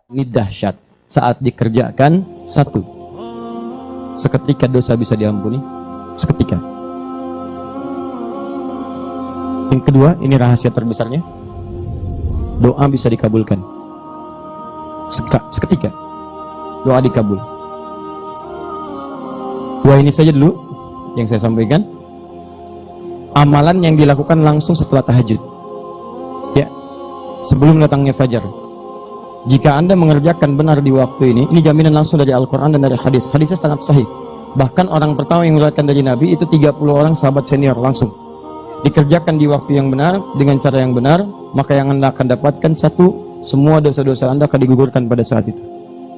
Ini dahsyat. Saat dikerjakan, satu, seketika dosa bisa diampuni. Seketika. Yang kedua, ini rahasia terbesarnya, doa bisa dikabulkan. Seketika doa dikabul. Dua ini saja dulu yang saya sampaikan. Amalan yang dilakukan langsung setelah tahajud, ya, sebelum datangnya fajar. Jika Anda mengerjakan benar di waktu ini jaminan langsung dari Al-Quran dan dari hadis. Hadisnya sangat sahih. Bahkan orang pertama yang meriwayatkan dari Nabi itu 30 orang sahabat senior langsung. Dikerjakan di waktu yang benar, dengan cara yang benar, maka yang Anda akan dapatkan, satu, semua dosa-dosa Anda akan digugurkan pada saat itu.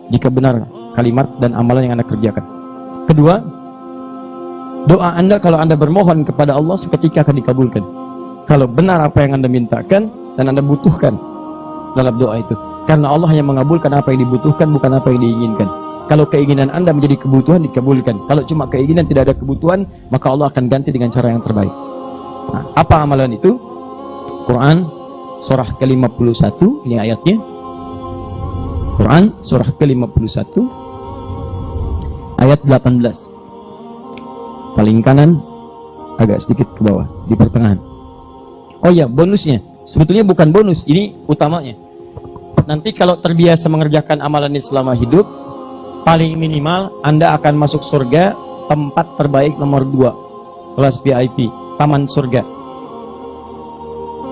Jika benar kalimat dan amalan yang Anda kerjakan. Kedua, doa Anda kalau Anda bermohon kepada Allah seketika akan dikabulkan. Kalau benar apa yang Anda mintakan dan Anda butuhkan dalam doa itu. Karena Allah hanya mengabulkan apa yang dibutuhkan, bukan apa yang diinginkan. Kalau keinginan Anda menjadi kebutuhan, dikabulkan. Kalau cuma keinginan, tidak ada kebutuhan, maka Allah akan ganti dengan cara yang terbaik. Nah, apa amalan itu? Quran surah ke-51, ini ayatnya. Quran surah ke-51 ayat 18. Paling kanan, agak sedikit ke bawah, di pertengahan. Oh ya, bonusnya. Sebetulnya bukan bonus, ini utamanya. Nanti kalau terbiasa mengerjakan amalan ini selama hidup, paling minimal Anda akan masuk surga tempat terbaik nomor 2, kelas VIP, taman surga.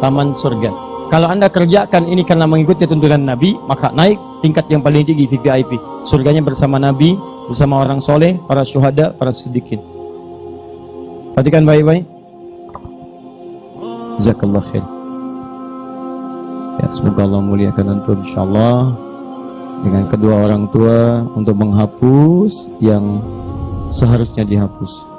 Taman surga. Kalau Anda kerjakan ini karena mengikuti tuntunan Nabi, maka naik tingkat yang paling tinggi, VIP. Surganya bersama Nabi, bersama orang soleh, para syuhada, para siddiqin. Perhatikan baik-baik. Jazakallah khair. Ya, semoga Allah muliakan antum insyaallah dengan kedua orang tua untuk menghapus yang seharusnya dihapus.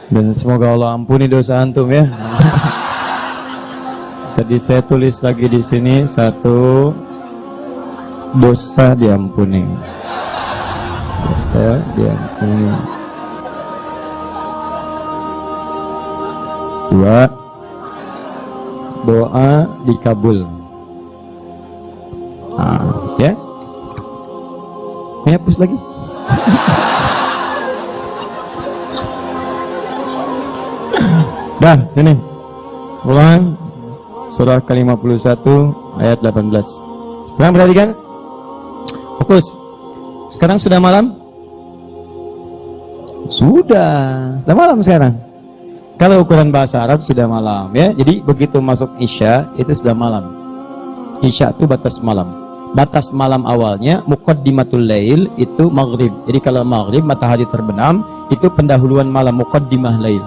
Dan semoga Allah ampuni dosa antum ya. Tadi saya tulis lagi di sini, satu, dosa diampuni. Dosa diampuni. Dua, doa dikabul. Ya. Hapus lagi. Dah, sini. Ulang surah ke-51 ayat 18. Kurang perhatikan? Fokus. Sekarang sudah malam? Sudah malam sekarang. Kalau ukuran bahasa Arab sudah malam ya. Jadi begitu masuk Isya itu sudah malam. Isya itu batas malam. Batas malam awalnya muqaddimatul lail itu maghrib. Jadi kalau maghrib matahari terbenam itu pendahuluan malam, muqaddimah lail.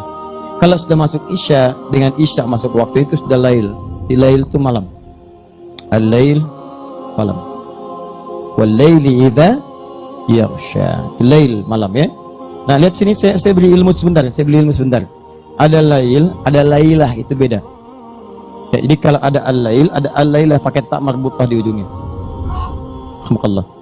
Kalau sudah masuk Isya, dengan Isya masuk waktu itu sudah lail. Di lail itu malam. Al-lail malam. Wal-laili idza yaghsha. Lail malam ya. Nah, lihat sini saya beri ilmu sebentar, Ada lail, ada lailah, itu beda. Ya, jadi kalau ada al-lail, ada al-lailah pakai tak marbutah di ujungnya. Alhamdulillah.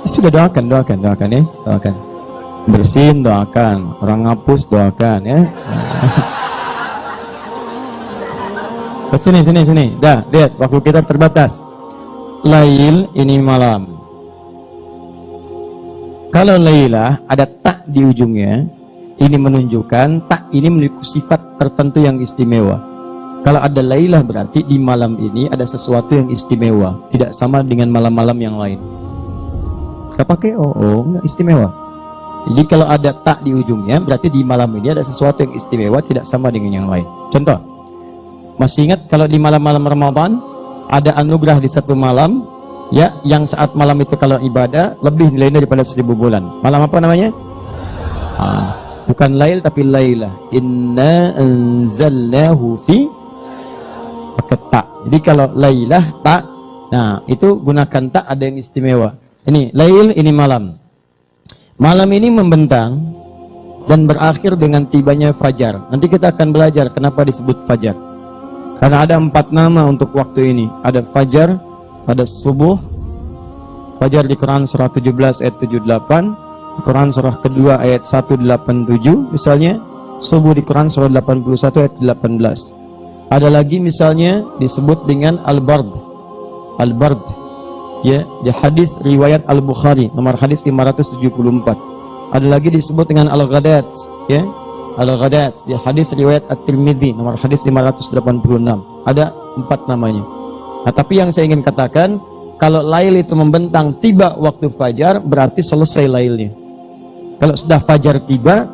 Sudah doakan ya, doakan. Bersin doakan, orang ngapus doakan ya. Sini. Dah, lihat waktu kita terbatas. Lail ini malam. Kalau lailah ada tak di ujungnya, ini menunjukkan tak ini memiliki sifat tertentu yang istimewa. Kalau ada lailah berarti di malam ini ada sesuatu yang istimewa, tidak sama dengan malam-malam yang lain. Gak pakai enggak istimewa. Jadi kalau ada tak di ujungnya berarti di malam ini ada sesuatu yang istimewa, tidak sama dengan yang lain. Contoh, masih ingat kalau di malam-malam Ramadan ada anugerah di satu malam ya, yang saat malam itu kalau ibadah lebih nilainya daripada 1000 bulan. Malam apa namanya? Bukan lail tapi lailah. Inna anzalnahu fi, pakai tak. Jadi kalau lailah tak, nah itu gunakan tak, ada yang istimewa. Ini lail, ini malam. Malam ini membentang dan berakhir dengan tibanya fajar. Nanti kita akan belajar kenapa disebut fajar. Karena ada 4 nama untuk waktu ini. Ada fajar, ada subuh. Fajar di Quran surah 17 ayat 78, Quran surah kedua ayat 187 misalnya. Subuh di Quran surah 81 ayat 18. Ada lagi misalnya disebut dengan al-bard. Al-bard, ya, di hadis riwayat Al-Bukhari nomor hadis 574. Ada lagi disebut dengan al-ghadat, ya, al-ghadat di hadis riwayat At-Tirmidzi nomor hadis 586. Ada 4 namanya. Nah, tapi yang saya ingin katakan, kalau lail itu membentang tiba waktu fajar, berarti selesai lailnya. Kalau sudah fajar tiba,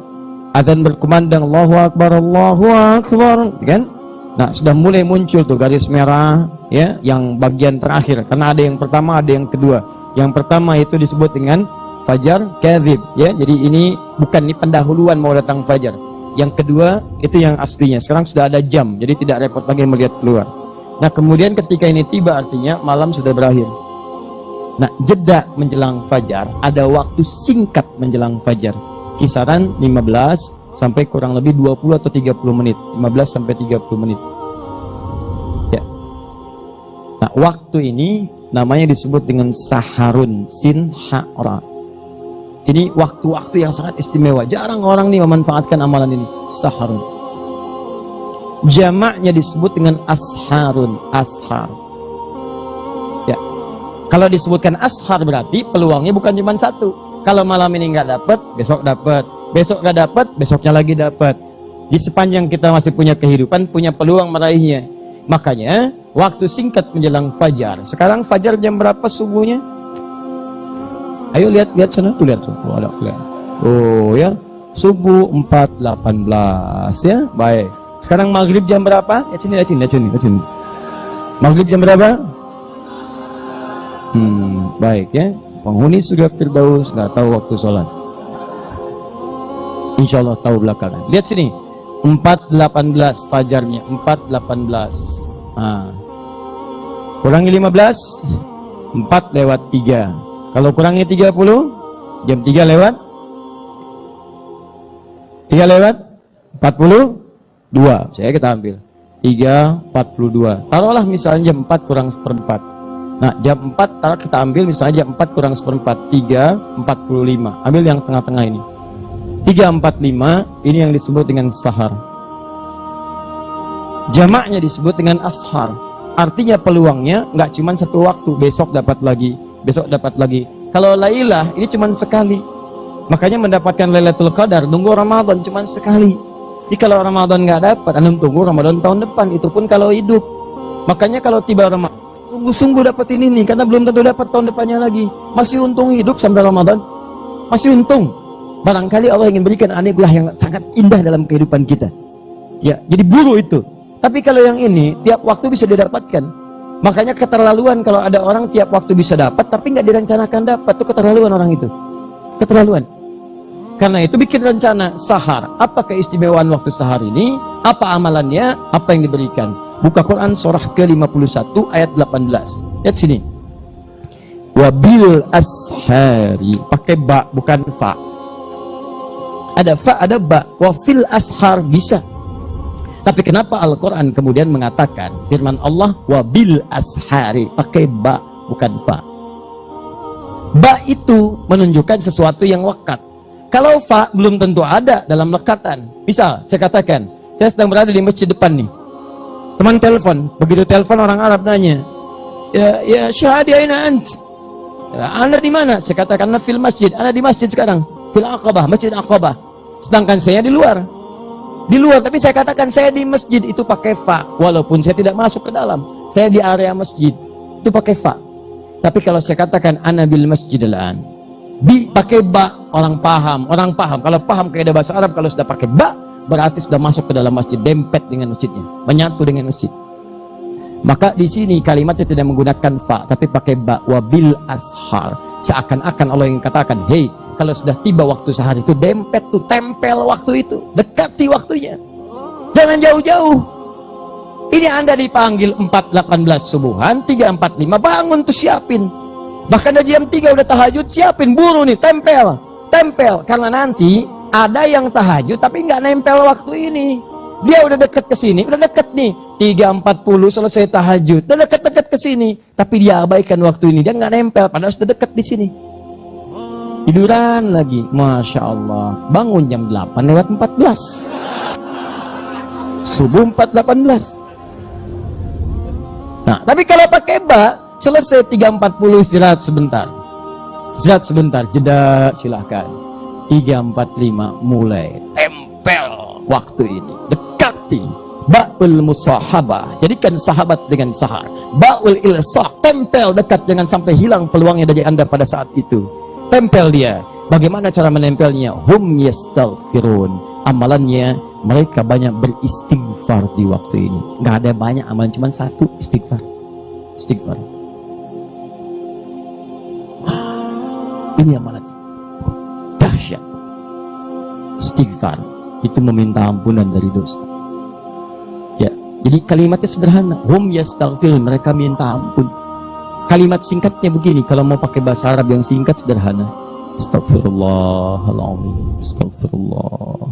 adzan berkumandang Allahu Akbar, Allahu Akbar, kan? Nah, sudah mulai muncul tuh garis merah, ya, yang bagian terakhir. Karena ada yang pertama, ada yang kedua. Yang pertama itu disebut dengan fajar kadzib, ya. Jadi ini bukan ini pendahuluan mau datang fajar. Yang kedua itu yang aslinya. Sekarang sudah ada jam, jadi tidak repot lagi melihat keluar. Nah, kemudian ketika ini tiba artinya malam sudah berakhir. Nah, jeda menjelang fajar, ada waktu singkat menjelang fajar. Kisaran 15 sampai kurang lebih 20 atau 30 menit. 15 sampai 30 menit. Ya. Nah, waktu ini namanya disebut dengan saharun, sin ha ra. Ini waktu-waktu yang sangat istimewa. Jarang orang nih memanfaatkan amalan ini. Saharun. Jamaknya disebut dengan asharun, ashar. Ya. Kalau disebutkan ashar berarti peluangnya bukan cuma satu. Kalau malam ini nggak dapat, besok dapat. Besok nggak dapat, besoknya lagi dapat. Di sepanjang kita masih punya kehidupan, punya peluang meraihnya. Makanya waktu singkat menjelang fajar. Sekarang fajar jam berapa subuhnya? Ayo lihat sana, tuh lihat tuh. Oh, ada lihat. Oh ya, subuh 4.18 ya. Baik. Sekarang maghrib jam berapa? Lihat sini. Maghrib jam berapa? Baik ya. Penghuni surga Firdaus nggak tahu waktu sholat. Insya Allah tahu belakangan. Lihat sini, 4.18 fajarnya, 4.18. Nah, kurangi 15, 4 lewat 3. Kalau kurangi 30, jam 3 lewat 42. Saya kita ambil 3.42. Taruhlah misalnya jam 4 kurang seperempat. Nah, jam 4 taruh kita ambil misalnya jam 4 kurang seperempat, 3.45. Ambil yang tengah-tengah ini. 3.45 ini yang disebut dengan sahar. Jamaknya disebut dengan ashar. Artinya peluangnya nggak cuma satu waktu, besok dapat lagi. Kalau lailah ini cuma sekali. Makanya mendapatkan Lailatul Qadar nunggu Ramadan cuma sekali. Jadi kalau Ramadan nggak dapat, Anda tunggu Ramadan tahun depan, itu pun kalau hidup. Makanya kalau tiba Ramadan, sungguh-sungguh dapetin ini, karena belum tentu dapat tahun depannya lagi. Masih untung hidup sampai Ramadan, masih untung. Barangkali Allah ingin berikan anugerah yang sangat indah dalam kehidupan kita. Ya, jadi buru itu. Tapi kalau yang ini tiap waktu bisa didapatkan. Makanya keterlaluan kalau ada orang tiap waktu bisa dapat tapi nggak direncanakan dapat, itu keterlaluan orang itu. Keterlaluan. Karena itu bikin rencana sahar. Apa keistimewaan waktu sahar ini? Apa amalannya? Apa yang diberikan? Buka Quran surah ke-51 ayat 18. Lihat sini. Wabil ashari, pakai ba bukan fa. Ada fa, ada ba. Wafil ashar bisa. Tapi kenapa Al-Quran kemudian mengatakan firman Allah wabil ashari, pakai ba bukan fa. Ba itu menunjukkan sesuatu yang lekat. Kalau fa belum tentu ada dalam lekatan. Misal saya katakan, saya sedang berada di masjid depan nih. Teman telepon, begitu telepon orang Arab nanya, ya syahadi aina ant? Anda di mana? Saya katakan fil masjid. Anda di masjid sekarang, fil Aqabah, masjid Aqabah. Sedangkan saya di luar. Di luar, tapi saya katakan saya di masjid, itu pakai fa. Walaupun saya tidak masuk ke dalam, saya di area masjid, itu pakai fa. Tapi kalau saya katakan ana bil masjid al-an, bi pakai ba, orang paham. Kalau paham kaidah bahasa Arab, kalau sudah pakai ba, berarti sudah masuk ke dalam masjid, dempet dengan masjidnya, menyatu dengan masjid. Maka di sini kalimatnya tidak menggunakan fa, tapi pakai ba, wabil ashar. Seakan-akan Allah yang katakan, hey, kalau sudah tiba waktu sahar itu dempet tuh, tempel waktu itu, dekati waktunya, jangan jauh-jauh. Ini Anda dipanggil 4.18 subuhan, 3.45 bangun tuh siapin. Bahkan ada jam 3 udah tahajud, siapin, buru nih, tempel. Karena nanti ada yang tahajud tapi nggak nempel waktu ini. Dia udah deket ke sini, udah deket nih, 3.40 selesai tahajud, udah deket-deket ke sini, tapi dia abaikan waktu ini, dia nggak nempel, padahal sudah deket di sini. Tiduran lagi, Masya Allah, bangun jam 8:14, subuh 4.18. Nah, tapi kalau pakai bak, selesai 3.40 istirahat sebentar, jeda silahkan. 3.45 mulai tempel waktu ini, dekati. Ba'ul musahabah, jadikan sahabat dengan sahar. Ba'ul ilsaq, tempel dekat, jangan sampai hilang peluangnya dari Anda pada saat itu. Tempel dia. Bagaimana cara menempelnya? Hum yastaghfirun, amalannya mereka banyak beristighfar di waktu ini. Nggak ada banyak amalan, cuma satu, istighfar. Ini amalan dahsyat. Istighfar itu meminta ampunan dari dosa. Ya, jadi kalimatnya sederhana. Hum yastaghfirun, mereka minta ampun. Kalimat singkatnya begini, kalau mau pakai bahasa Arab yang singkat sederhana. Astaghfirullahaladzim, astagfirullah.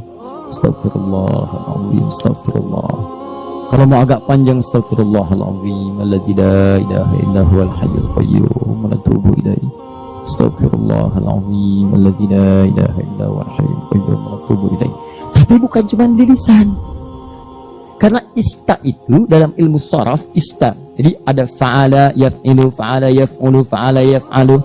Kalau mau agak panjang, astaghfirullahaladzim, alladzi la ilaha illa huwal hayyul qayyum, wa natubu ilaihi. Astaghfirullahaladzim, alladzi la ilaha illa huwal hayyul qayyum, wa natubu ilaihi. Tapi bukan cuma di lisan. Karena ista itu dalam ilmu sharaf, ista. Jadi ada fa'ala yaf'ilu, fa'ala yaf'ulu, fa'ala yaf'alu.